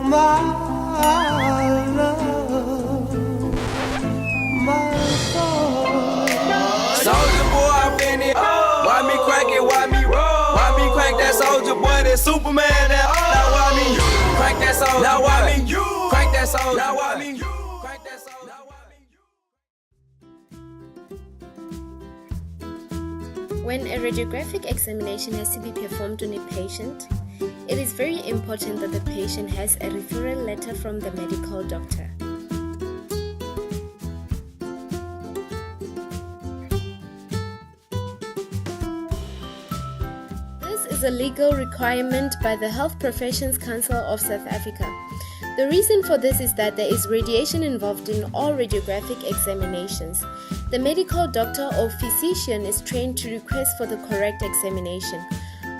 my love, my love. Soldier boy, I been it. Why me crack it? Why me roll? Why me crack that soldier boy? That Superman? That now why me crack that soldier? Now why me crack that soldier? Now why me crack that soldier? When a radiographic examination has to be performed on a patient, it is very important that the patient has a referral letter from the medical doctor. This is a legal requirement by the Health Professions Council of South Africa. The reason for this is that there is radiation involved in all radiographic examinations. The medical doctor or physician is trained to request for the correct examination.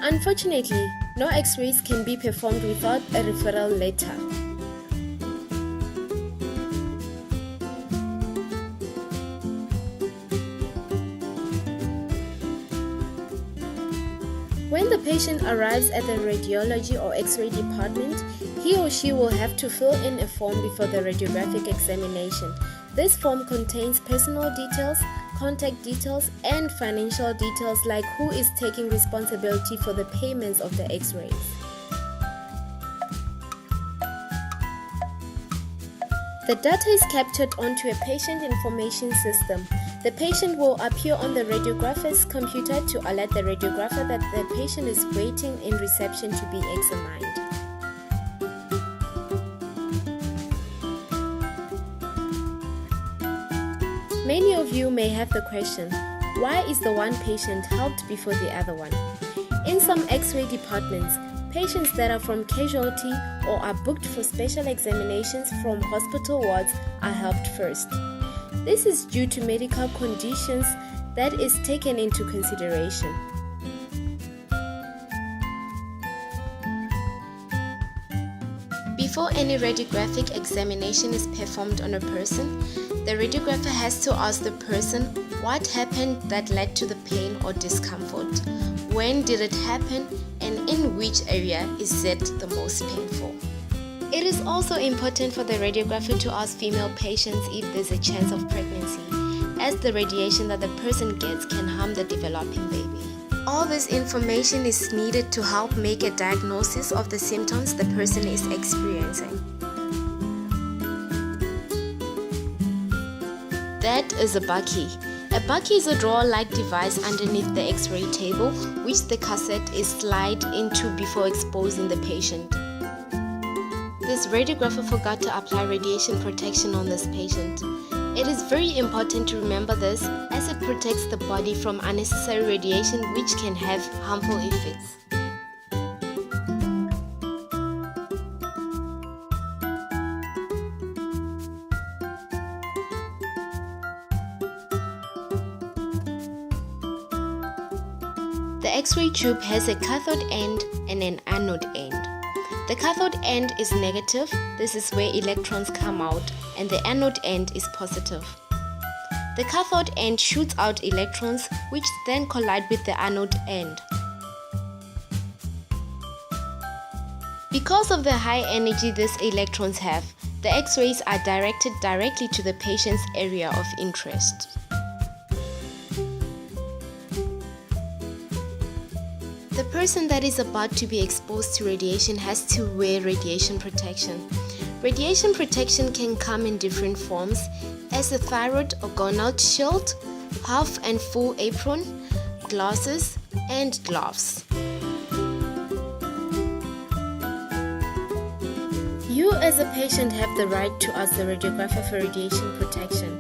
Unfortunately, no X-rays can be performed without a referral letter. When the patient arrives at the radiology or X-ray department, he or she will have to fill in a form before the radiographic examination. This form contains personal details, contact details, and financial details like who is taking responsibility for the payments of the X-rays. The data is captured onto a patient information system. The patient will appear on the radiographer's computer to alert the radiographer that the patient is waiting in reception to be examined. Many of you may have the question, why is the one patient helped before the other one? In some X-ray departments, patients that are from casualty or are booked for special examinations from hospital wards are helped first. This is due to medical conditions that is taken into consideration. Before any radiographic examination is performed on a person, the radiographer has to ask the person what happened that led to the pain or discomfort, when did it happen, and in which area is it the most painful. It is also important for the radiographer to ask female patients if there's a chance of pregnancy, as the radiation that the person gets can harm the developing baby. All this information is needed to help make a diagnosis of the symptoms the person is experiencing. That is a bucky. A bucky is a drawer-like device underneath the X-ray table, which the cassette is slid into before exposing the patient. This radiographer forgot to apply radiation protection on this patient. It is very important to remember this, as it protects the body from unnecessary radiation which can have harmful effects. The X-ray tube has a cathode end and an anode end. The cathode end is negative, this is where electrons come out, and the anode end is positive. The cathode end shoots out electrons which then collide with the anode end. Because of the high energy these electrons have, the X-rays are directed directly to the patient's area of interest. The person that is about to be exposed to radiation has to wear radiation protection. Radiation protection can come in different forms, as a thyroid or gonad shield, half and full apron, glasses, and gloves. You as a patient have the right to ask the radiographer for radiation protection.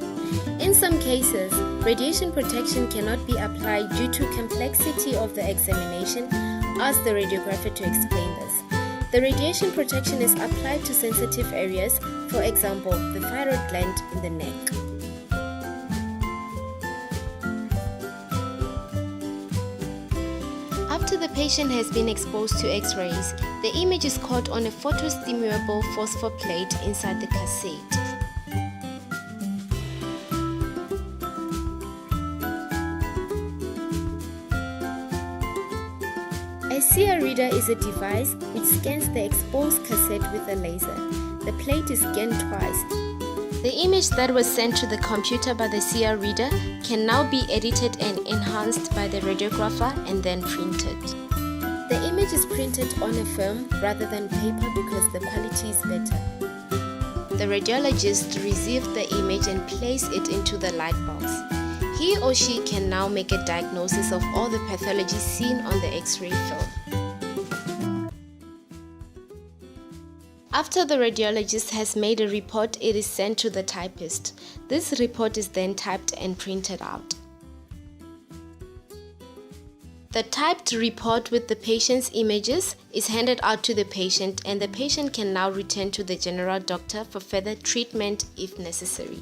In some cases, radiation protection cannot be applied due to complexity of the examination. Ask the radiographer to explain this. The radiation protection is applied to sensitive areas, for example, the thyroid gland in the neck. After the patient has been exposed to X-rays, the image is caught on a photostimulable phosphor plate inside the cassette. A CR reader is a device which scans the exposed cassette with a laser. The plate is scanned twice. The image that was sent to the computer by the CR reader can now be edited and enhanced by the radiographer and then printed. The image is printed on a film rather than paper because the quality is better. The radiologist receives the image and places it into the light box. He or she can now make a diagnosis of all the pathology seen on the X-ray film. After the radiologist has made a report, it is sent to the typist. This report is then typed and printed out. The typed report with the patient's images is handed out to the patient, and the patient can now return to the general doctor for further treatment if necessary.